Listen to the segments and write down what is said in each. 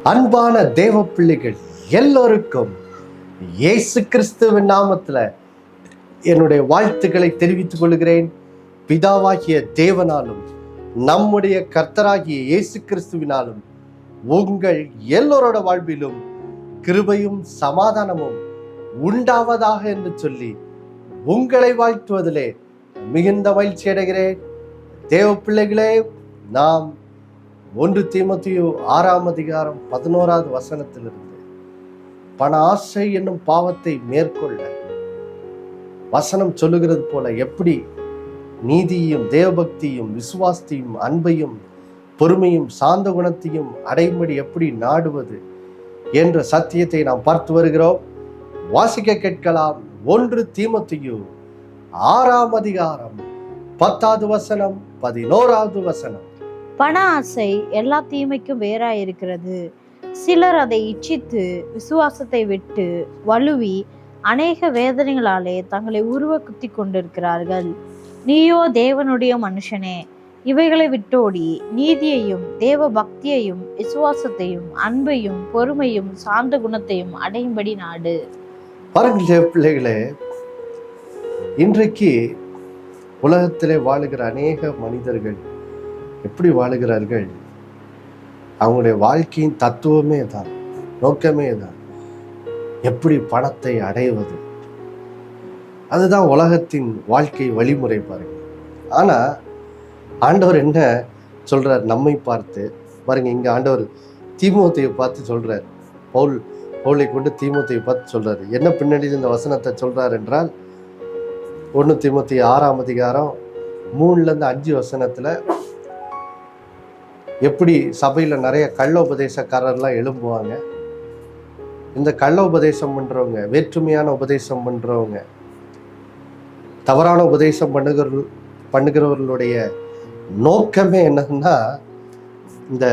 அன்பான தேவ பிள்ளைகள் எல்லோருக்கும் இயேசு கிறிஸ்துவின் நாமத்துல என்னுடைய வாழ்த்துக்களை தெரிவித்துக் கொள்கிறேன். பிதாவாகிய தேவனாலும் நம்முடைய கர்த்தராகிய இயேசு கிறிஸ்துவினாலும் உங்கள் எல்லோரோட வாழ்விலும் கிருபையும் சமாதானமும் உண்டாவதாக என்று சொல்லி உங்களை வாழ்த்துவதிலே மிகுந்த மகிழ்ச்சி அடைகிறேன். தேவ பிள்ளைகளே, நாம் 1 தீமோத்தேயு 6:11 பண ஆசை என்னும் பாவத்தை மேற்கொள்ள வசனம் சொல்லுகிறது போல எப்படி நீதியும் தேவபக்தியும் விசுவாசத்தையும் அன்பையும் பொறுமையும் சாந்த குணத்தையும் அடையும்படி எப்படி நாடுவது என்ற சத்தியத்தை நாம் பார்த்து வருகிறோம். வாசிக்க கேட்கலாம். 1 தீமோத்தேயு 6:10 11. பண ஆசை எல்லா தீமைக்கும் வேறாயிருக்கிறது. சிலர் அதை இச்சித்து விசுவாசத்தை விட்டு வலுவி அநேக வேதனைகளாலே தங்களை உருவ குத்தி கொண்டிருக்கிறார்கள். நீயோ தேவனுடைய மனுஷனே, இவைகளை விட்டோடி நீதியையும் தேவ பக்தியையும் விசுவாசத்தையும் அன்பையும் பொறுமையும் சாந்த குணத்தையும் அடையும்படி நாடு. பாருங்கள் பிள்ளைகளே, இன்றைக்கு உலகத்திலே வாழுகிற அநேக மனிதர்கள் எப்படி வாழுகிறார்கள்? அவங்களுடைய வாழ்க்கையின் தத்துவமே தான், நோக்கமே தான், எப்படி பணத்தை அடைவது. அதுதான் உலகத்தின் வாழ்க்கை வழிமுறை. பாருங்க. ஆனா ஆண்டவர் என்ன சொல்றார் நம்மை பார்த்து? பாருங்க, இங்க ஆண்டவர் தீமோத்தேயை பார்த்து சொல்றார். பவுலை கொண்டு தீமோத்தேயை பார்த்து சொல்றாரு. என்ன பின்னணியில் இந்த வசனத்தை சொல்றார் என்றால், 1 தீமோத்தேயு 6:3-5 எப்படி சபையில் நிறைய கள்ள உபதேசக்காரர்லாம் எழும்புவாங்க. இந்த கள்ள உபதேசம் பண்ணுறவங்க, வேற்றுமையான உபதேசம் பண்ணுறவங்க, தவறான உபதேசம் பண்ணுகிறவர்களுடைய நோக்கமே என்னன்னா, இந்த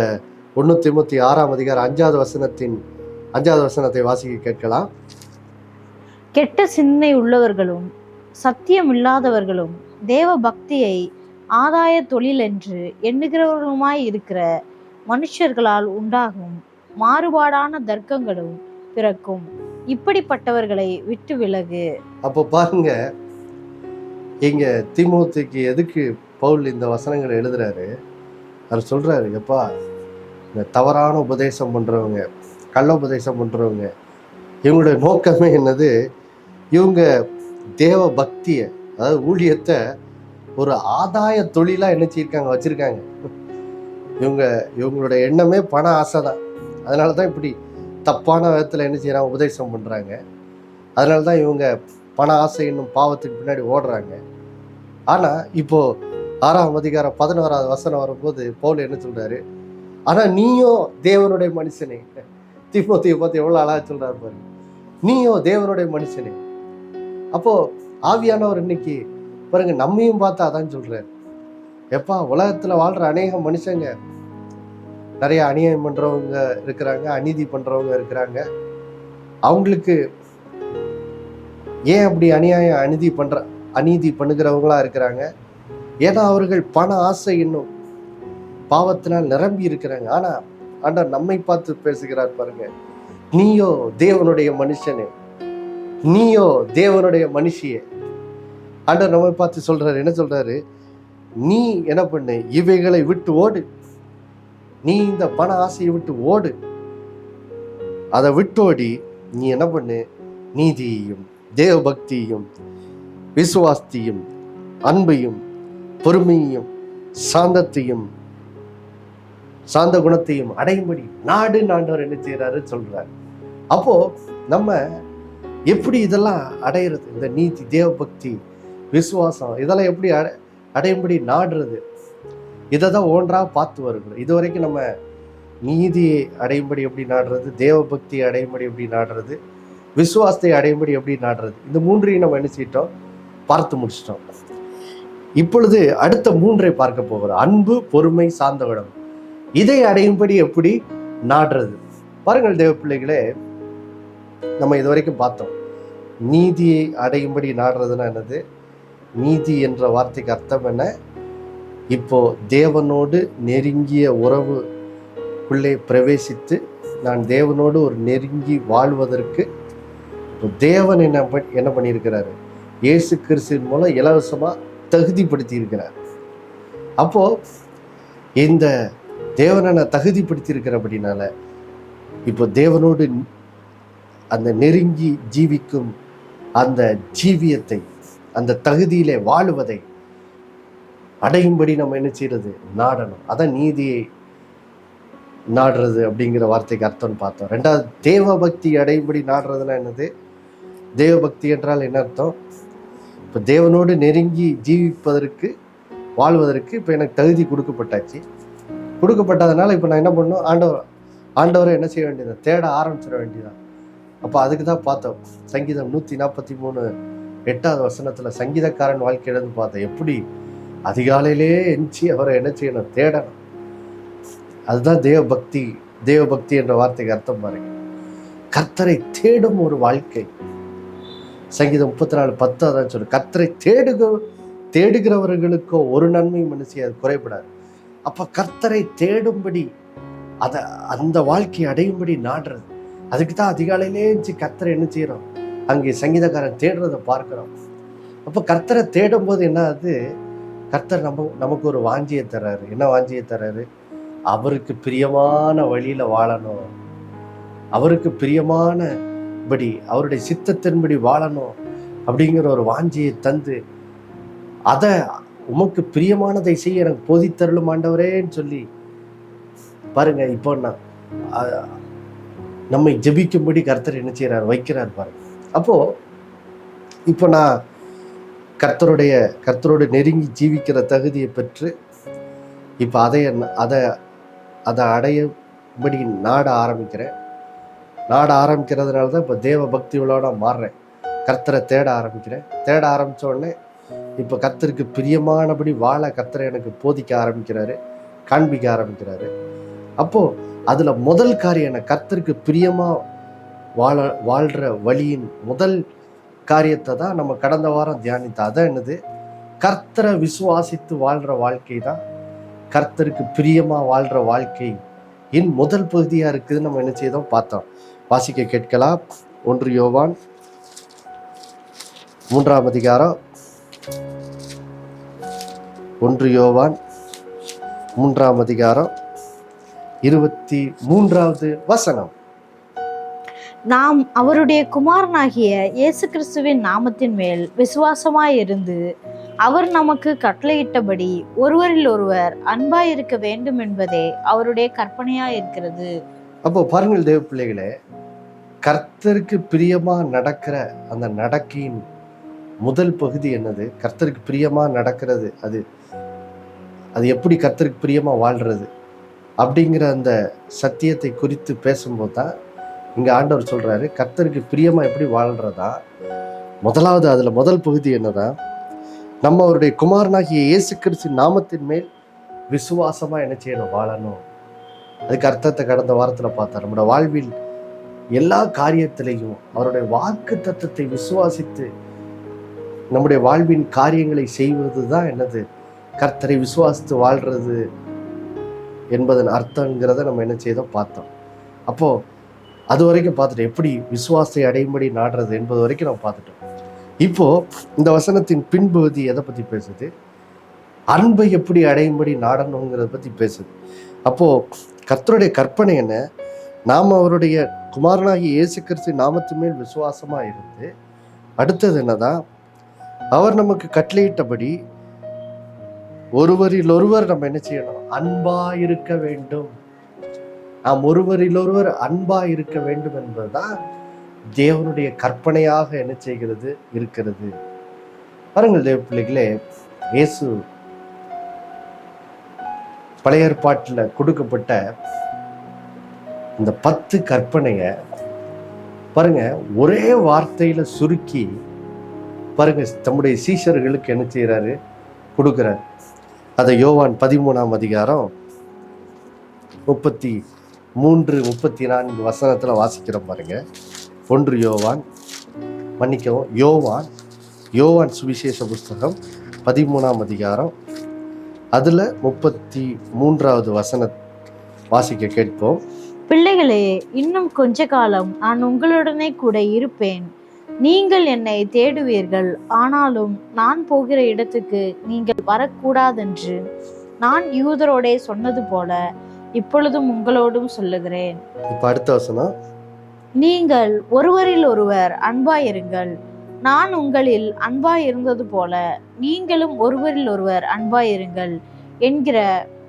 1 தீமோத்தேயு 6:5 வாசிக்க கேட்கலாம். கெட்ட சிந்தனை உள்ளவர்களும் சத்தியம் இல்லாதவர்களும் தேவ பக்தியை ஆதாய தொழில் என்று எண்ணுகிறவர்களுமாய் இருக்கிற மனுஷர்களால் உண்டாகும் மாறுபாடான தர்க்கங்களும் பிறக்கும். இப்படிப்பட்டவர்களை விட்டு விலகு. அப்போ பாருங்க, இங்க தீமோத்தேயுக்கு எதுக்கு பவுல் இந்த வசனங்களை எழுதுறாரு? அவர் சொல்றாரு, எப்பா, இந்த தவறான உபதேசம் பண்றவங்க, கள்ள உபதேசம் பண்றவங்க, இவங்களுடைய நோக்கமே என்னது? இவங்க தேவ பக்தியை, அதாவது ஊழியத்தை ஒரு ஆதாய தொழிலா வச்சிருக்காங்க. இவங்களுடைய எண்ணமே பண ஆசை தான். அதனாலதான் இப்படி தப்பான விதத்துல என்ன செய்யறாங்க? உபதேசம் பண்றாங்க. அதனாலதான் இவங்க பண ஆசை என்னும் பாவத்துக்கு பின்னாடி ஓடுறாங்க. ஆனா இப்போ 6:11 வரும்போது பவுல் என்ன சொல்றாரு? ஆனா நீயோ தேவனுடைய மனுஷனே. தீமோத்தேயை பார்த்து எவ்வளவு அழகா சொல்றாரு பாருங்க. நீயோ தேவனுடைய மனுஷனே. அப்போ ஆவியானவர் இன்னைக்கு பாருங்க நம்மையும் பார்த்து அதான் சொல்றாரு. எப்பா, உலகத்துல வாழ்ற அநேக மனுஷங்க நிறைய அநியாயம் பண்றவங்க இருக்கிறாங்க, அநீதி பண்றவங்க இருக்கிறாங்க. அவங்களுக்கு ஏன் அப்படி அநீதி பண்ணுகிறவங்களா இருக்கிறாங்க? ஏன்னா அவர்கள் பண ஆசை இன்னும் பாவத்தினால் நிரம்பி இருக்கிறாங்க. ஆனா ஆண்டவர் நம்மை பார்த்து பேசுகிறார் பாருங்க. நீயோ தேவனுடைய மனுஷனே, நீயோ தேவனுடைய மனுஷியே. ஆண்டவர் நம்மை பார்த்து சொல்றாரு. என்ன சொல்றாரு? நீ என்ன பண்ணு? இவைகளை விட்டு ஓடு. நீ இந்த பண ஆசையை விட்டு ஓடு. அதை விட்டோடி நீ என்ன பண்ணு? நீதியையும் தேவ பக்தியையும் விசுவாசத்தையும் அன்பையும் பொறுமையையும் சாந்த குணத்தையும் அடையும்படி நாடு. ஆண்டவர் என்ன செய்யறாரு சொல்றாரு. அப்போ நம்ம எப்படி இதெல்லாம் அடையிறது? இந்த நீதி, தேவ பக்தி, விசுவாசம், இதெல்லாம் எப்படி அடையும்படி நாடுறது? இதை தான் ஒன்றா பார்த்து வருகிறோம். இது வரைக்கும் நம்ம நீதியை அடையும்படி எப்படி நாடுறது, தேவ பக்தியை அடையும்படி எப்படி நாடுறது, விசுவாசத்தை அடையும்படி எப்படி நாடுறது, இந்த 3ஐயும் நம்ம என்ன செய்யிட்டோம்? பார்த்து முடிச்சிட்டோம். இப்பொழுது அடுத்த 3ஐ பார்க்க போகிறோம். அன்பு, பொறுமை, சாந்த குணம். இதை அடையும்படி எப்படி நாடுறது? பாருங்கள் தேவ பிள்ளைகளே, நம்ம இது வரைக்கும் பார்த்தோம். நீதியை அடையும்படி நாடுறதுன்னா என்னது? நீதி என்ற வார்த்தைக்கு அர்த்தம் என்ன? இப்போ தேவனோடு நெருங்கிய உறவுக்குள்ளே பிரவேசித்து நான் தேவனோடு ஒரு நெருங்கி வாழ்வதற்கு இப்போ தேவன் என்ன பண்ணியிருக்கிறாரு, இயேசு கிறிஸ்துவின் மூலம் இலவசமா தகுதிப்படுத்தி இருக்கிறார். அப்போ இந்த தேவனை நான் தகுதிப்படுத்தி இருக்கிறபடினால இப்போ தேவனோடு அந்த நெருங்கி ஜீவிக்கும் அந்த ஜீவியத்தை, அந்த தகுதியிலே வாழுவதை அடையும்படி நம்ம என்ன செய்யறது, நாடணும். அதான் நீதியை நாடுறது அப்படிங்கிற வார்த்தைக்கு அர்த்தம்னு பார்த்தோம். ரெண்டாவது, தேவ பக்தி அடையும்படி நாடுறதுனா என்னது? தேவ பக்தி என்றால் என்ன அர்த்தம்? இப்போ தேவனோடு நெருங்கி ஜீவிப்பதற்கு, வாழ்வதற்கு இப்போ எனக்கு தகுதி கொடுக்கப்பட்டாச்சு. கொடுக்கப்பட்டதுனால இப்போ நான் என்ன பண்ணணும், ஆண்டவரை என்ன செய்ய வேண்டியதான், தேட ஆரம்பிச்சிட வேண்டியதான். அப்போ அதுக்கு தான் பார்த்தோம், சங்கீதம் 143:8 சங்கீதக்காரன் வாழ்க்கையிலேருந்து பார்த்தோம், எப்படி அதிகாலையிலே எஞ்சி அவரை என்ன செய்யணும், தேடணும். அதுதான் தேவ பக்தி என்ற வார்த்தைக்கு அர்த்தம் பாருங்க. கர்த்தரை தேடும் ஒரு வாழ்க்கை. சங்கீதம் 34:10 அதான் சொல்லு, கர்த்தரை தேடுகிறவர்களுக்கோ ஒரு நன்மையும் மனுஷிய குறைபடாது. அப்ப கர்த்தரை தேடும்படி அந்த வாழ்க்கையை அடையும்படி நாடுறது. அதுக்கு தான் அதிகாலையிலே கர்த்தரை என்ன செய்யறோம், அங்கே சங்கீதக்காரன் தேடுறதை பார்க்கிறோம். அப்போ கர்த்தரை தேடும் போது என்ன ஆகுது, கர்த்தர் நமக்கு ஒரு வாஞ்சியை தர்றாரு. என்ன வாஞ்சியை தர்றாரு? அவருக்கு பிரியமான வழியில வாழணும், அவருக்கு பிரியமானபடி, அவருடைய சித்தத்தின்படி வாழணும் அப்படிங்கிற ஒரு வாஞ்சியை தந்து, அதை உமக்கு பிரியமானதை செய்ய எனக்கு போதித்தருளும் ஆண்டவரேன்னு சொல்லி பாருங்க. இப்போ நான் நம்மை ஜெபிக்கும்படி கர்த்தர் என்ன செய்யறாரு, வைக்கிறார் பாருங்க. அப்போ இப்போ நான் கர்த்தரோடு நெருங்கி ஜீவிக்கிற தகுதியை பெற்று இப்போ அதை அடையும்படி நாட ஆரம்பிக்கிறதுனால தான் இப்போ தேவ பக்திகளோட மாறுறேன். கர்த்தரை தேட ஆரம்பிக்கிறேன். தேட ஆரம்பித்த உடனே இப்போ கர்த்தருக்கு பிரியமானபடி வாழ கர்த்தரை எனக்கு போதிக்க ஆரம்பிக்கிறாரு, காண்பிக்க ஆரம்பிக்கிறாரு. அப்போது அதில் முதல் காரியம் என்ன, கர்த்தருக்கு பிரியமாக வாழ்கிற வழியின் முதல் காரியத்தை தான் நம்ம கடந்த வாரம் தியானித்தோம். அதான் என்னது, கர்த்தரை விசுவாசித்து வாழ்கிற வாழ்க்கை தான் கர்த்தருக்கு பிரியமாக வாழ்கிற வாழ்க்கையின் முதல் பகுதியாக இருக்குதுன்னு நம்ம என்ன செய்தோம் பார்த்தோம். வாசிக்க கேட்கலாம். 1 யோவான் 3:23 23. நாம் அவருடைய குமாரனாகிய இயேசு கிறிஸ்துவின் நாமத்தின் மேல் விசுவாசமாயிருந்து அவர் நமக்கு கட்டளையிட்டபடி ஒருவரில் ஒருவர் அன்பாய் இருக்க வேண்டும் என்பதே அவருடைய கற்பனையாய் இருக்கிறது. அப்போ பாருங்கள் தேவ பிள்ளைகளே, கர்த்தருக்கு பிரியமா நடக்கிற அந்த நடக்கையின் முதல் பகுதி என்னது, கர்த்தருக்கு பிரியமா நடக்கிறது. அது எப்படி கர்த்தருக்கு பிரியமா வாழ்றது அப்படிங்கிற அந்த சத்தியத்தை குறித்து பேசும்போது தான் இங்க ஆண்டவர் சொல்றாரு, கர்த்தருக்கு பிரியமா எப்படி வாழ்றதா. முதலாவது அதுல முதல் பகுதி என்னதான், நம்ம அவருடைய குமாரனாகிய இயேசு கிறிஸ்து நாமத்தின் மேல் விசுவாசமா என்ன செய்யணும், வாழணும். அதுக்கு அர்த்தத்தை கடந்த வாரத்துல பார்த்தா, நம்மளோட வாழ்வில் எல்லா காரியத்திலையும் அவருடைய வாக்கு தத்தத்தை விசுவாசித்து நம்முடைய வாழ்வின் காரியங்களை செய்வது தான் என்னது, கர்த்தரை விசுவாசித்து வாழ்றது என்பதன் அர்த்தங்கிறத நம்ம என்ன செய்தோம் பார்த்தோம். அப்போ அது வரைக்கும் பார்த்துட்டோம், எப்படி விசுவாசத்தை அடையும்படி நாடுறது என்பது வரைக்கும் நம்ம பார்த்துட்டோம். இப்போ இந்த வசனத்தின் பின்பகுதி எதை பத்தி பேசுது, அன்பை எப்படி அடையும்படி நாடணுங்கிறத பத்தி பேசுது. அப்போ கர்த்தருடைய கற்பனை என்ன, நாம் அவருடைய குமாரனாகிய இயேசு கிறிஸ்து நாமத்தின் மேல் விசுவாசமா இருந்து, அடுத்தது என்னதான், அவர் நமக்கு கட்டளையிட்டபடி ஒருவரில் ஒருவர் நம்ம என்ன செய்யணும், அன்பா இருக்க வேண்டும். நாம் ஒருவரில் ஒருவர் அன்பா இருக்க வேண்டும் என்பதுதான் தேவனுடைய கற்பனையாக என்ன செய்கிறது, இருக்கிறது. பாருங்கள் தேவ பிள்ளைகளே, இயேசு பழைய ஏற்பாட்டில் கொடுக்கப்பட்ட இந்த 10 கற்பனைய பாருங்க ஒரே வார்த்தையில சுருக்கி பாருங்க தம்முடைய சீஷர்களுக்கு என்ன செய்யறாரு, கொடுக்கிறார். அதை யோவான் 13:33-34 வாசிக்கிறோம் பாருங்க. 1 யோவான் சுவிசேஷ புஸ்தகம் 13 அதுல 33 வாசிக்க கேட்போம். பிள்ளைகளே, இன்னும் கொஞ்ச காலம் நான் உங்களுடனே கூட இருப்பேன். நீங்கள் என்னை தேடுவீர்கள். ஆனாலும் நான் போகிற இடத்துக்கு நீங்கள் வரக்கூடாதென்று நான் யூதரோடே சொன்னது போல இப்பொழுதும் உங்களோடும் சொல்லுகிறேன். இப்ப அடுத்த வசனம், நீங்கள் ஒருவரில் ஒருவர் அன்பாயிருங்கள். நான் உங்களில் அன்பாயிருந்தது போல நீங்களும் ஒருவரில் ஒருவர் அன்பாயிருங்கள் என்கிற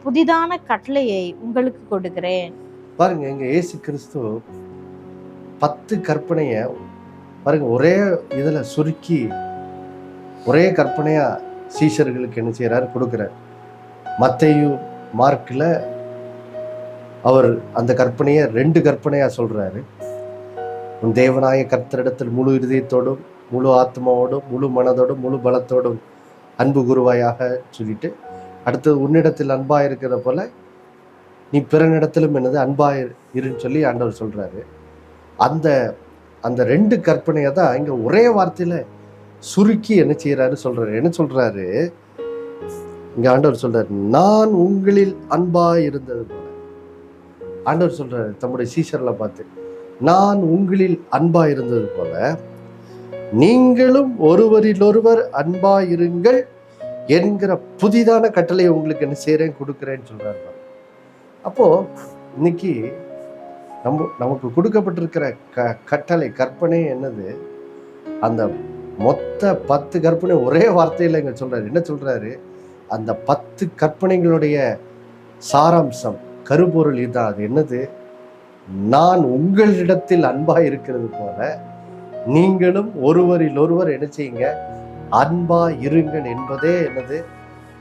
புதிதான கட்டளையை உங்களுக்கு கொடுக்கிறேன். பாருங்க, இங்க இயேசு கிறிஸ்து 10 கற்பனைய பாருங்க ஒரே இதுல சுருக்கி ஒரே கற்பனையா சீஷர்களுக்கு என்ன செய்யறாரு, கொடுக்கிறார். மத்தேயு, மார்க்ல அவர் அந்த கற்பனையை 2 கற்பனையா சொல்றாரு. உன் தேவனாய கர்த்தரிடத்தில் முழு இருதயத்தோடும் முழு ஆத்மாவோடும் முழு மனதோடும் முழு பலத்தோடும் அன்பு கூறுவாயாக சொல்லிட்டு, அடுத்தது உன்னிடத்தில் அன்பா இருக்கிற போல நீ பிறனிடத்திலும் என்னது அன்பா இருன்னு சொல்லி ஆண்டவர் சொல்றாரு. அந்த அந்த 2 கற்பனையை தான் இங்க ஒரே வார்த்தையில சுருக்கி என்ன செய்யறாரு சொல்றாரு. என்ன சொல்றாரு இங்க ஆண்டவர் சொல்றாரு, நான் உங்களில் அன்பா இருந்தது போல. ஆண்டவர் சொல்றாரு தம்முடைய சீஷர்களை பார்த்து, நான் உங்களில் அன்பா இருந்தது போல நீங்களும் ஒருவரில் ஒருவர் அன்பா இருங்கள் என்கிற புதிதான கட்டளையை உங்களுக்கு என்ன செய்யறேன், கொடுக்குறேன்னு சொல்றாரு. அப்போ இன்னைக்கு நமக்கு கொடுக்கப்பட்டிருக்கிற கட்டளை கற்பனை என்னது, அந்த மொத்த 10 கற்பனை ஒரே வார்த்தையில இங்க சொல்றாரு. என்ன சொல்றாரு, அந்த 10 கற்பனைகளுடைய சாராம்சம் கருப்பொருள் இதுதான். அது என்னது, நான் உங்களிடத்தில் அன்பா இருக்கிறது போல நீங்களும் ஒருவரில் ஒருவர் என்ன செய்யுங்க, அன்பா இருங்கள் என்பதே என்னது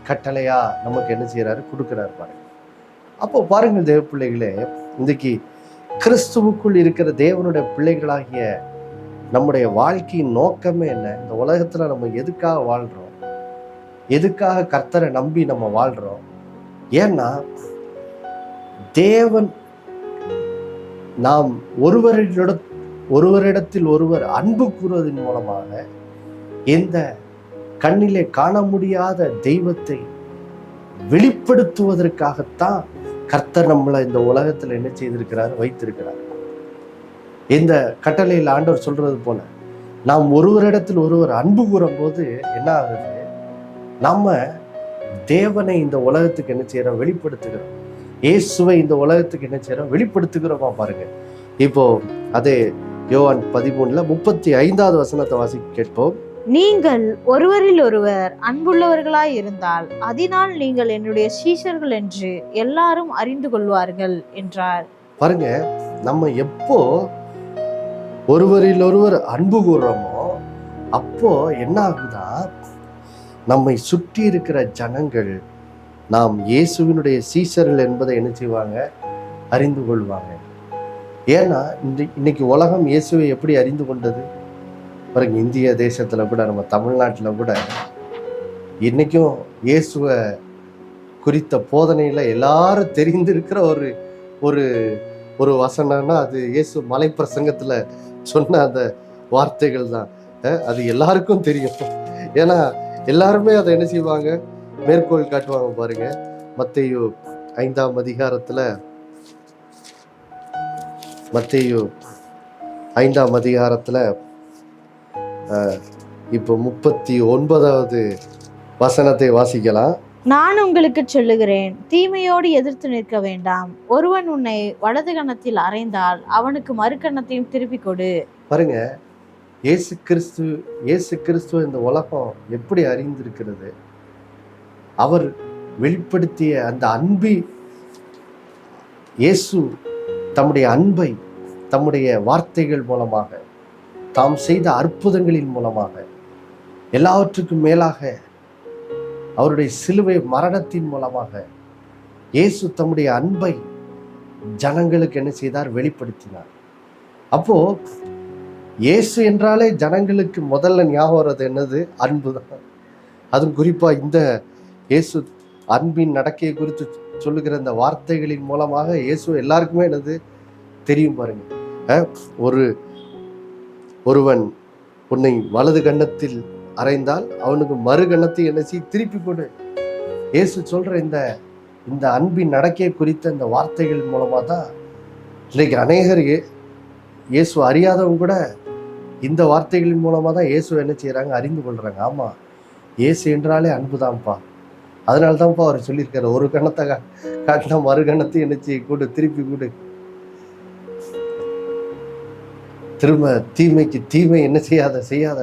கட்டளையா நமக்கு என்ன செய்யறாரு, கொடுக்கிறாரு. பாருங்க, அப்போ பாருங்கள் தேவ பிள்ளைகளே, இன்றைக்கு கிறிஸ்துவுக்குள் இருக்கிற தேவனுடைய பிள்ளைகளாகிய நம்முடைய வாழ்க்கையின் நோக்கமே என்ன? இந்த உலகத்துல நம்ம எதுக்காக வாழ்றோம்? எதுக்காக கர்த்தரை நம்பி நம்ம வாழ்றோம்? ஏன்னா தேவன் நாம் ஒருவரிடத்தில் ஒருவர் அன்பு கூறுவதன் மூலமாக இந்த கண்ணிலே காண முடியாத தெய்வத்தை வெளிப்படுத்துவதற்காகத்தான் கர்த்தர் நம்மளை இந்த உலகத்துல என்ன செய்திருக்கிறார், வைத்திருக்கிறார். இந்த கட்டளையில் ஆண்டவர் சொல்றது போல நாம் ஒருவரிடத்தில் ஒருவர் அன்பு கூறும் போது என்ன ஆகுது, நம்ம தேவனை இந்த உலகத்துக்கு என்ன செய்யறோம், வெளிப்படுத்துகிறோம். இயேசுவை இந்த உலகத்துக்கு என்ன செய்யறோம், வெளிப்படுத்துகிறோமா. பாருங்க, இப்போ அதே யோவான் 13ல 35வது வசனத்தை வாசிக்க கேட்போம். நீங்கள் ஒருவரில் ஒருவர் அன்புள்ளவர்களாய் இருந்தால் அதனால் நீங்கள் என்னுடைய சீஷர்கள் என்று எல்லாரும் அறிந்து கொள்வார்கள் என்றார். பாருங்க, நம்ம எப்போ ஒருவரில் ஒருவர் அன்பு கூறுறோமோ அப்போ என்ன ஆகுதா, நம்மை சுற்றி இருக்கிற ஜனங்கள் நாம் இயேசுவினுடைய சீஷர்கள் என்பதை என்ன செய்வாங்க, அறிந்து கொள்வாங்க. ஏன்னா இன்னைக்கு உலகம் இயேசுவை எப்படி அறிந்து கொண்டது பாருங்க. இந்திய தேசத்துல கூட, நம்ம தமிழ்நாட்டுல கூட இன்னைக்கும் இயேசுவை குறித்த போதனையில எல்லாரும் தெரிந்திருக்கிற ஒரு ஒரு ஒரு வசனம்னா அது இயேசு மலை பிரசங்கத்துல சொன்ன அந்த வார்த்தைகள் தான். அது எல்லாருக்கும் தெரியும். ஏன்னா எல்லாருமே அதை என்ன செய்வாங்க, மேற்கோள் காட்டுவாங்க. பாருங்க, மத்தேயு 5ஆம் அதிகாரத்துல, மத்தேயு 5ஆம் அதிகாரத்துல இப்போ 39வது வசனத்தை வாசிக்கலாம். நான் உங்களுக்கு சொல்லுகிறேன், தீமையோடு எதிர்த்து நிற்க வேண்டாம். ஒருவன் உன்னை வலது கன்னத்தில் அறைந்தால் அவனுக்கு மறு கன்னத்தையும் திருப்பி கொடு. பாருங்க, இயேசு கிறிஸ்து இந்த உலகம் எப்படி அறிந்திருக்கிறது, அவர் வெளிப்படுத்திய அந்த அன்பை, இயேசு தம்முடைய அன்பை தம்முடைய வார்த்தைகள் மூலமாக, தாம் செய்த அற்புதங்களின் மூலமாக, எல்லாவற்றுக்கும் மேலாக அவருடைய சிலுவை மரணத்தின் மூலமாக இயேசு தம்முடைய அன்பை ஜனங்களுக்கு என்ன செய்தார், வெளிப்படுத்தினார். அப்போ இயேசு என்றாலே ஜனங்களுக்கு முதல்ல ஞாபகம் வர்றது என்னது, அன்பு தான். அதுவும் குறிப்பா இந்த இயேசு அன்பின் நடக்கையை குறித்து சொல்லுகிற இந்த வார்த்தைகளின் மூலமாக இயேசு எல்லாருக்குமே என்னது தெரியும். பாருங்க, ஒருவன் உன்னை வலது கன்னத்தில் அறைந்தால் அவனுக்கு மறு கன்னத்தை என்ன செய், திருப்பி கொடு. இயேசு சொல்ற இந்த அன்பின் நடக்கையை குறித்த இந்த வார்த்தைகள் மூலமா தான் இன்னைக்கு அநேகர் இயேசு அறியாதவங்க கூட இந்த வார்த்தைகளின் மூலமாக தான் இயேசு என்ன செய்கிறாங்க, அறிந்து கொள்கிறாங்க. ஆமாம், இயேசு என்றாலே அன்புதான்ப்பா. அதனால தான்ப்பா அவர் சொல்லியிருக்காரு, ஒரு கணத்தை காட்டினா மறு கணத்தை என்ன செய்ய கூடு, திருப்பி கூடு. திரும்ப தீமைக்கு தீமை என்ன செய்யாத.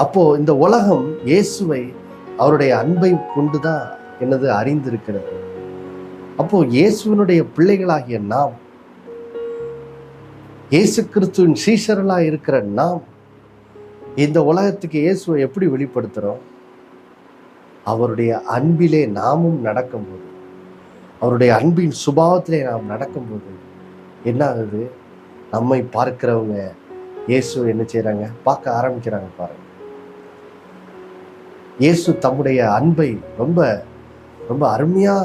அப்போ இந்த உலகம் இயேசுவை அவருடைய அன்பை கொண்டுதான் என்னது அறிந்திருக்கிறது. அப்போ இயேசுவினுடைய பிள்ளைகளாகிய நாம், இயேசு கிறிஸ்துவின் சீஷர்களாக இருக்கிற நாம் இந்த உலகத்துக்கு இயேசுவை எப்படி வெளிப்படுத்துகிறோம்? அவருடைய அன்பிலே நாமும் நடக்கும்போது, அவருடைய அன்பின் சுபாவத்திலே நாம் நடக்கும்போது என்ன ஆகுது? நம்மை பார்க்கிறவங்க இயேசுவை என்ன செய்கிறாங்க, பார்க்க ஆரம்பிக்கிறாங்க. பாருங்க, இயேசு தம்முடைய அன்பை ரொம்ப ரொம்ப அருமையா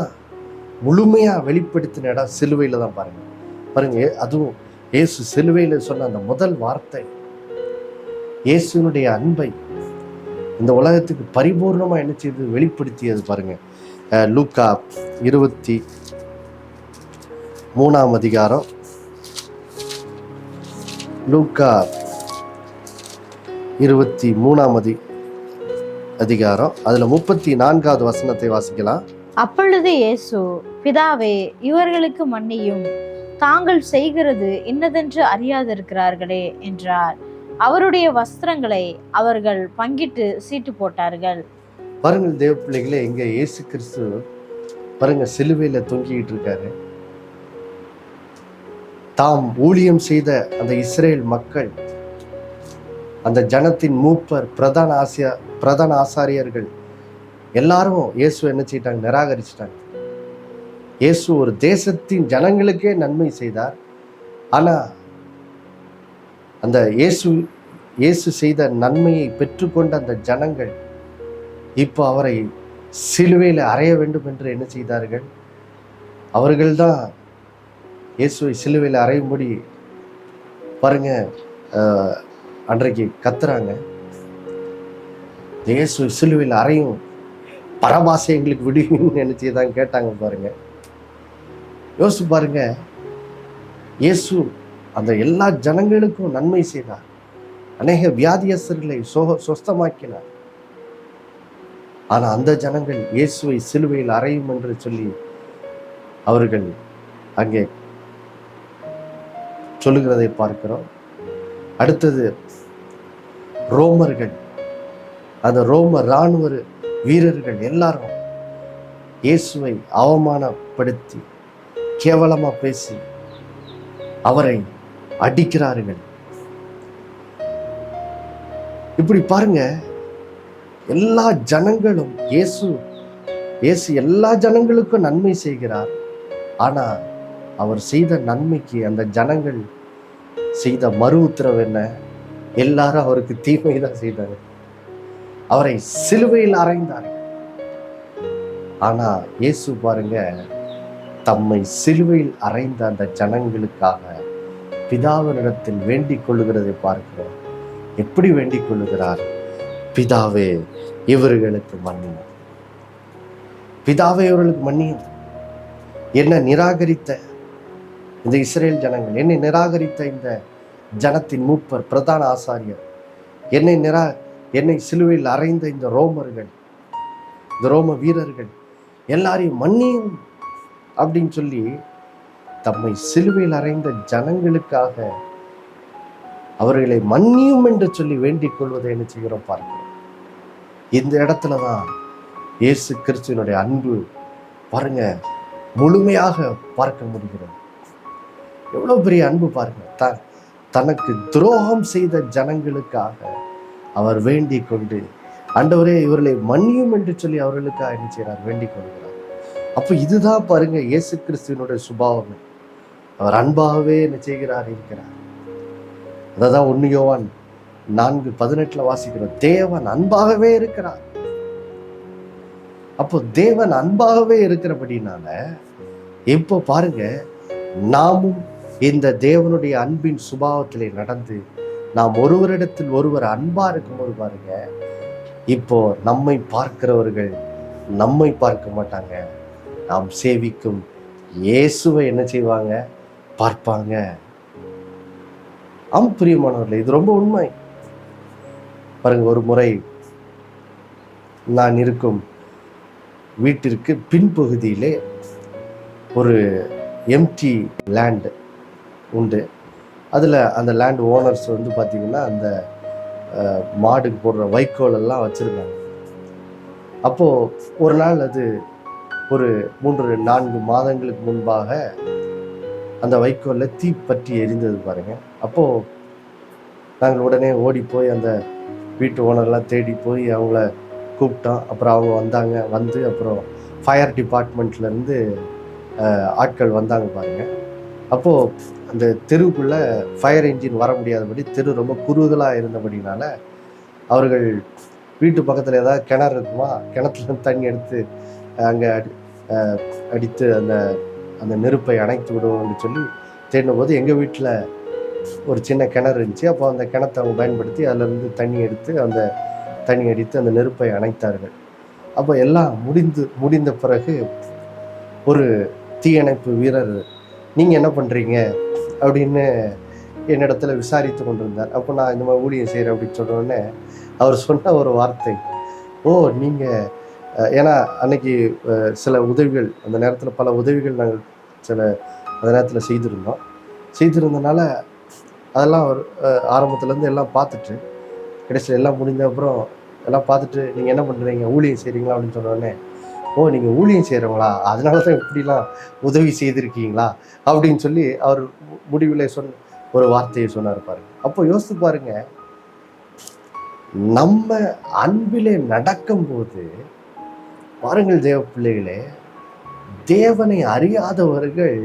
முழுமையா வெளிப்படுத்தின இடம் சிலுவையில தான். பாருங்க, அதுவும் இயேசு சிலுவையில சொன்ன அந்த முதல் வார்த்தை, இயேசுனுடைய அன்பை இந்த உலகத்துக்கு பரிபூர்ணமா என்ன செய்து வெளிப்படுத்தியது. பாருங்க, லூக்கா 23 அதிகாரம், லூக்கா 23 அதிகாரம், அதுல 34வது வசனத்தை வாசிக்கலாம். அப்பொழுது இயேசு, பிதாவே, இவர்களுக்கு மன்னியும், தாங்கள் செய்கிறது இன்னதென்று அறியாதிருக்கிறார்களே என்றார். அவருடைய வஸ்திரங்களை அவர்கள் பங்கிட்டு சீட்டு போட்டார்கள். பாருங்கள் தேவ பிள்ளைகளே, இங்க இயேசு கிறிஸ்து பாருங்க சிலுவையில தொங்கிட்டு இருக்காரு. தாம் ஊழியம் செய்த அந்த இஸ்ரேல் மக்கள், அந்த ஜனத்தின் மூப்பர், பிரதான ஆசாரியர்கள் எல்லாரும் இயேசு என்ன செய்யிட்டாங்க, நிராகரிச்சிட்டாங்க. இயேசு ஒரு தேசத்தின் ஜனங்களுக்கே நன்மை செய்தார். ஆனா அந்த இயேசு செய்த நன்மையை பெற்றுக்கொண்ட அந்த ஜனங்கள் இப்போ அவரை சிலுவையில் அறைய வேண்டும் என்று என்ன செய்தார்கள்? அவர்கள்தான் இயேசுவை சிலுவையில் அறையும்படி பாருங்க அன்றைக்கு கத்துறாங்க. இயேசு சிலுவையில் அறையும், பரபாசை எங்களுக்கு விடுவீங்கன்னு என்ன செய்தாங்க, கேட்டாங்க. பாருங்க, யோசிச்சு பாருங்க, இயேசு அந்த எல்லா ஜனங்களுக்கும் நன்மை செய்தார். அநேக வியாதியஸ்தர்களை சொஸ்தமாக்கினார். ஆனா அந்த ஜனங்கள் இயேசுவை சிலுவையில் அறையும் என்று சொல்லி அவர்கள் அங்கே சொல்லுகிறதை பார்க்கிறோம். அடுத்தது ரோமர்கள், அந்த ரோம இராணுவ வீரர்கள் எல்லாரும் இயேசுவை அவமானப்படுத்தி கேவலமா பேசி அவரை அடிக்கிறார்கள். இப்படி பாருங்க, எல்லா ஜனங்களும் இயேசு எல்லா ஜனங்களுக்கும் நன்மை செய்கிறார். ஆனா அவர் செய்த நன்மைக்கு அந்த ஜனங்கள் செய்த மறு உத்தரவு என்ன? எல்லாரும் அவருக்கு தீமை தான் செய்தாங்க, அவரை சிலுவையில் அறைந்தார்கள். ஆனா இயேசு பாருங்க, தம்மை சிலுவையில் அறைந்த அந்த ஜனங்களுக்காக பிதாவினிடத்தில் வேண்டிக் கொள்ளுகிறதை பார்க்கிறோம். எப்படி வேண்டிக் கொள்ளுகிறார்? பிதாவே, இவர்களுக்கு மன்னியும், பிதாவே இவர்களுக்கு மன்னியும். என்னை நிராகரித்த இந்த இஸ்ரேல் ஜனங்கள், என்னை நிராகரித்த இந்த ஜனத்தின் மூப்பர், பிரதான ஆசாரியர், என்னை சிலுவையில் அறைந்த இந்த ரோமர்கள், இந்த ரோம வீரர்கள் எல்லாரையும் மன்னியும் அப்படின்னு சொல்லி தம்மை சிலுவையில் அறைந்த ஜனங்களுக்காக அவர்களை மன்னியும் என்று சொல்லி வேண்டிக் கொள்வதை என்ன செய்கிறோம் பார்க்கிறோம். இந்த இடத்துலதான் இயேசு கிறிஸ்துவினுடைய அன்பு பாருங்க முழுமையாக பார்க்க முடிகிறது. எவ்வளவு பெரிய அன்பு பாருங்க. தனக்கு துரோகம் செய்த ஜனங்களுக்காக அவர் வேண்டிக் கொண்டு, ஆண்டவரே இவர்களை மன்னியும் என்று சொல்லி அவர்களுக்காக என்ன செய்கிறார், வேண்டிக் கொள்கிறார். அப்ப இதுதான் பாருங்க இயேசு கிறிஸ்துவினுடைய சுபாவம். அவர் அன்பாகவே என்ன செய்கிறார், இருக்கிறார். அதான் 1 யோவான் 4:18 வாசிக்கிறோம். தேவன் அன்பாகவே இருக்கிறார். அப்போ தேவன் அன்பாகவே இருக்கிறபடினால இப்போ பாருங்க, நாமும் இந்த தேவனுடைய அன்பின் சுபாவத்திலே நடந்து நாம் ஒருவரிடத்தில் ஒருவர் அன்பா இருக்கும்போது பாருங்க, இப்போ நம்மை பார்க்கிறவர்கள் நம்மை பார்க்க மாட்டாங்க, நாம் சேவிக்கும் இயேசுவை என்ன செய்வாங்க? பார்ப்பாங்க. பிரியமானவர்களே, இது ரொம்ப உண்மை. பாருங்க, ஒரு முறை நான் இருக்கும் வீட்டிற்கு பின்பகுதியிலே ஒரு எம்டி லேண்டு உண்டு. அதில் அந்த லேண்ட் ஓனர்ஸ் வந்து பார்த்திங்கன்னா அந்த மாடுக்கு போடுற வைக்கோல் எல்லாம் வச்சுருந்தாங்க. அப்போது ஒரு நாள் அது ஒரு 3-4 மாதங்களுக்கு முன்பாக அந்த வைக்கோலில் தீ பற்றி எரிந்தது பாருங்கள். அப்போது நாங்கள் உடனே ஓடி போய் அந்த வீட்டு ஓனர்லாம் தேடி போய் அவங்கள கூப்பிட்டோம். அப்புறம் அவங்க வந்தாங்க. வந்து அப்புறம் ஃபயர் டிபார்ட்மெண்ட்லேருந்து ஆட்கள் வந்தாங்க பாருங்கள். அப்போது அந்த தெருவுக்குள்ளே ஃபயர் என்ஜின் வர முடியாதபடி தெரு ரொம்ப குறுகலாக இருந்தபடினால அவர்கள் வீட்டு பக்கத்தில் ஏதாவது கிணறு இருக்குமா, கிணத்துல தண்ணி எடுத்து அங்கே அடித்து அந்த அந்த நெருப்பை அணைத்து விடுவோம்னு சொல்லி தேடின போது எங்கள் வீட்டில் ஒரு சின்ன கிணறு இருந்துச்சு. அப்போ அந்த கிணத்தை அவங்க பயன்படுத்தி அதிலிருந்து தண்ணி எடுத்து அந்த தண்ணி அடித்து அந்த நெருப்பை அணைத்தார்கள். அப்போ எல்லாம் முடிந்த பிறகு ஒரு தீயணைப்பு வீரர், நீங்கள் என்ன பண்ணுறீங்க அப்படின்னு என்னிடத்துல விசாரித்து கொண்டிருந்தார். அப்போ நான் இந்த மாதிரி ஊழியம் செய்கிறேன் அப்படின்னு சொன்னோடனே அவர் சொன்ன ஒரு வார்த்தை, ஓ நீங்கள், ஏன்னா அன்னைக்கு சில உதவிகள், அந்த நேரத்தில் பல உதவிகள் நாங்கள் அந்த நேரத்தில் செய்திருந்தனால அதெல்லாம் ஒரு ஆரம்பத்துலேருந்து எல்லாம் பார்த்துட்டு கடைசியில் எல்லாம் முடிஞ்ச அப்புறம் எல்லாம் பார்த்துட்டு நீங்கள் என்ன பண்ணுறீங்க, ஊழியம் செய்கிறீங்களா அப்படின்னு சொன்னோடனே, ஓ நீங்கள் ஊழியம் செய்கிறவங்களா, அதனால தான் இப்படிலாம் உதவி செய்திருக்கீங்களா அப்படின்னு சொல்லி அவர் முடிவில் சொன்ன ஒரு வார்த்தையை சொன்னார் பாருங்க. அப்போ யோசித்து பாருங்க, நம்ம அன்பிலே நடக்கும்போது பாருங்கள் தேவ பிள்ளைகளே, தேவனை அறியாதவர்கள்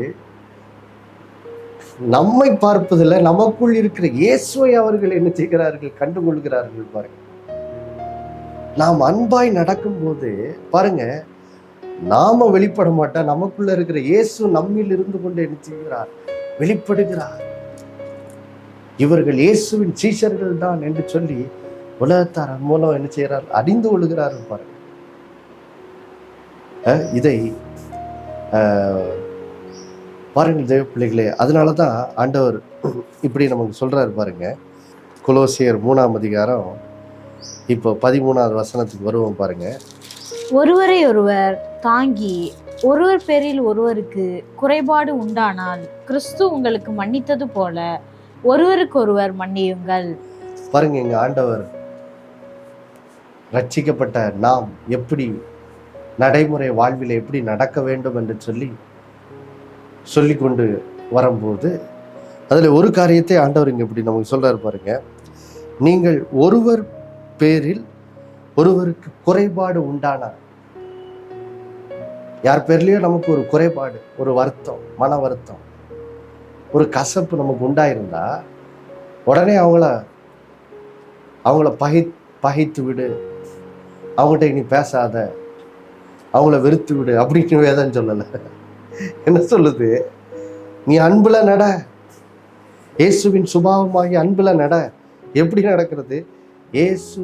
நம்மை பார்ப்பதில்லை, நமக்குள் இருக்கிற இயேசுவை அவர்கள் என்ன செய்கிறார்கள்? கண்டுகொள்கிறார்கள். பாருங்க, நாம் அன்பாய் நடக்கும்போது பாருங்க, நாம வெளிப்பட மாட்டோம், நமக்குள்ள இருக்கிற இயேசு நம்மில் இருந்து கொண்டு என்ன செய்கிறார்? வெளிப்படுகிறார். இவர்கள் இயேசுவின் சீஷர்கள் தான் என்று சொல்லி உலகத்தார் மூலம் என்ன செய்கிறார்? அறிந்து கொள்கிறார்கள். பாருங்க, இதை பாருங்கள் தேவ பிள்ளைகளே. அதனால தான் ஆண்டவர் இப்படி நமக்கு சொல்றாரு பாருங்க. கொலோசியர் 3ஆம் அதிகாரம் இப்போ 13வது வசனத்துக்கு வருவோம் பாருங்க. ஒருவரை ஒருவர் தாங்கி ஒருவர் பேரில் ஒருவருக்கு குறைபாடு உண்டானால் கிறிஸ்து உங்களுக்கு மன்னித்தது போல ஒருவருக்கொருவர் மன்னியுங்கள். பாருங்க, எங்க ஆண்டவர் ரட்சிக்கப்பட்ட நாம் எப்படி நடைமுறை வாழ்வில் எப்படி நடக்க வேண்டும் என்று சொல்லி கொண்டு வரும்போது அதில் ஒரு காரியத்தை ஆண்டவர் இங்கே இப்படி நமக்கு சொல்றாரு பாருங்க. நீங்கள் ஒருவர் பேரில் ஒருவருக்கு குறைபாடு உண்டானார். யார் பேர்லயோ நமக்கு ஒரு குறைபாடு, ஒரு வருத்தம், மன வருத்தம், ஒரு கசப்பு நமக்கு உண்டாயிருந்தா உடனே அவங்கள பகைத்து விடு, அவங்கள்ட்ட இனி பேசாத, அவங்கள வெறுத்து விடு அப்படின்னு வேதம் சொல்லலை. என்ன சொல்லுது? நீ அன்புல நட, இயேசுவின் சுபாவமாகி அன்புல நட. எப்படி நடக்கிறது? இயேசு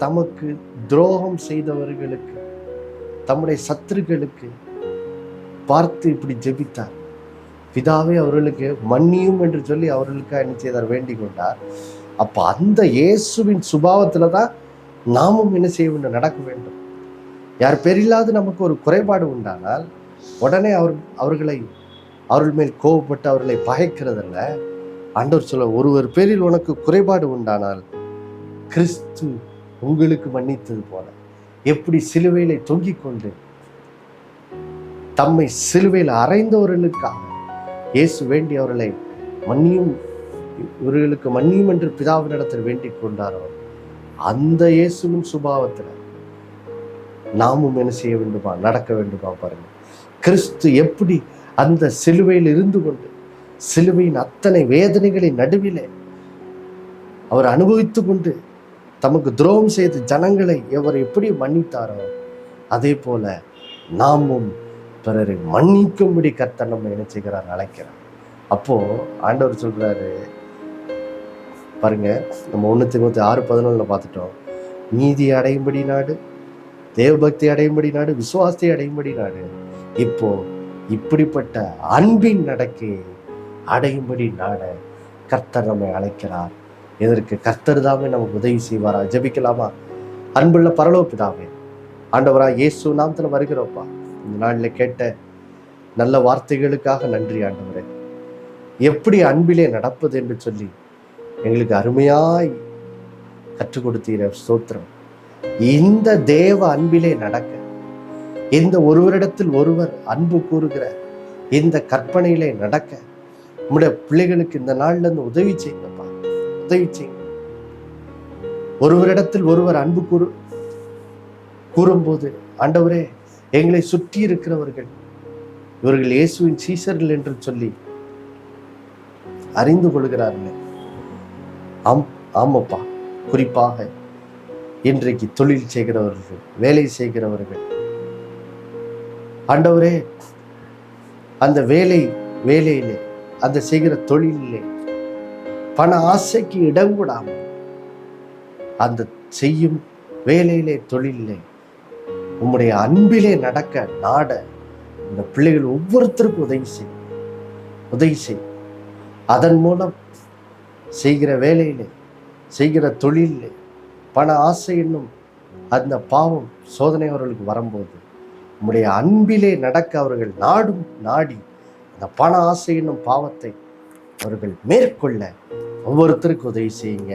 தமக்கு துரோகம் செய்தவர்களுக்கு, தம்முடைய சத்துருக்களுக்கு பார்த்து இப்படி ஜெபித்தார். பிதாவே அவர்களுக்கு மன்னியும் என்று சொல்லி அவர்களுக்காக என்ன செய்தார்? வேண்டிக் கொண்டார். அப்ப அந்த இயேசுவின் சுபாவத்துல தான் நாமும் என்ன செய்ய வேண்டும்? நடக்க வேண்டும். யார் பேரில்லாது நமக்கு ஒரு குறைபாடு உண்டானால் உடனே அவர்கள் மேல் கோபப்பட்டு அவர்களை பகைக்கிறதில்ல. ஆண்டவர் சொல்ல, ஒருவர் பேரில் உனக்கு குறைபாடு உண்டானால் கிறிஸ்து உங்களுக்கு மன்னித்தது போல. எப்படி சிலுவையிலே தொங்கிக் கொண்டு தம்மை சிலுவையில் அறைந்தவர்களுக்காக இயேசு வேண்டி அவர்களை மன்னியும், இவர்களுக்கு மன்னியும் என்று பிதாவினிடத்தில் வேண்டிக் கொண்டாரோ, அந்த இயேசுவின் சுபாவத்தில் நாமும் என்ன செய்ய வேண்டுமா? நடக்க வேண்டுமா? பாருங்க, கிறிஸ்து எப்படி அந்த சிலுவையில் இருந்து கொண்டு சிலுவையின் அத்தனை வேதனைகளின் நடுவிலே அவர் அனுபவித்து கொண்டு தமக்கு துரோகம் செய்த ஜனங்களை அவர் எப்படி மன்னித்தாரோ, அதே போல நாமும் பிறரை மன்னிக்கும்படி கர்த்தர் நம்ம என்ன செய்கிறார்? அழைக்கிறார். அப்போ ஆண்டவர் சொல்றாரு பாருங்க, நம்ம 1 தீமோத்தேயு 6:11 பார்த்துட்டோம். நீதி அடையும்படி நாடு, தேவபக்தி அடையும்படி நாடு, விசுவாசத்தை அடையும்படி நாடு, இப்போ இப்படிப்பட்ட அன்பின் நடக்கையை அடையும்படி நாட கர்த்தர் நம்மை அழைக்கிறார். இதற்கு கர்த்தர் தாமே நமக்கு உதவி செய்வாரா? ஜெபிக்கலாமா? அன்புள்ள பரலோக பிதாவே, ஆண்டவரா இயேசு நாமத்துல வருகிறோப்பா. இந்த நாளில் கேட்ட நல்ல வார்த்தைகளுக்காக நன்றி ஆண்டவரே. எப்படி அன்பிலே நடப்பது என்று சொல்லி எங்களுக்கு அருமையாய் கற்றுக் கொடுத்தீர, ஸ்தோத்திரம். இந்த தேவ அன்பிலே நடக்க, இந்த ஒருவரிடத்தில் ஒருவர் அன்பு கூறுகிற இந்த கற்பனையிலே நடக்க உம்முடைய பிள்ளைகளுக்கு இந்த நாள்ல இருந்து உதவி செய்யுங்கப்பா, உதவி செய்யுங்க. ஒருவரிடத்தில் ஒருவர் அன்பு கூறும்போது ஆண்டவரே, எங்களை சுற்றி இருக்கிறவர்கள் இவர்கள் இயேசுவின் சீசர்கள் என்று சொல்லி அறிந்து கொள்கிறார்கள். ஆமாப்பா, குறிப்பாக இன்றைக்கு தொழில் செய்கிறவர்கள், வேலை செய்கிறவர்கள் ஆண்டவரே, அந்த வேலையிலே, அந்த செய்கிற தொழிலே பண ஆசைக்கு இடம் கூடாமல் அந்த செய்யும் வேலையிலே, தொழிலே உம்முடைய அன்பிலே நடக்க நாட இந்த பிள்ளைகள் ஒவ்வொருத்தருக்கும் உதவி செய். அதன் மூலம் செய்கிற வேலையிலே, செய்கிற தொழிலே பண ஆசை என்னும் அந்த பாவம் சோதனை அவர்களுக்கு வரும்போது உம்முடைய அன்பிலே நடக்க அவர்கள் நாடி அந்த பண ஆசை என்னும் பாவத்தை அவர்கள் மேற்கொள்ள ஒவ்வொருத்தருக்கும் உதவி செய்யுங்க.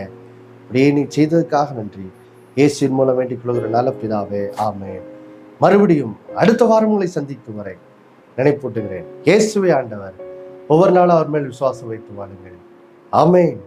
அப்படியே நீ செய்ததுக்காக நன்றி. இயேசுவின் மூலம் வேண்டிக் கொள்கிற நல்ல பிதாவே, ஆமென். மறுபடியும் அடுத்த வாரம் உங்களை சந்திக்கும் வரை நினைப்பூட்டுகிறேன், இயேசுவே ஆண்டவர். ஒவ்வொரு நாளும் அவர் மேல் விசுவாசம் வைத்து வாழுங்கள். ஆமென்.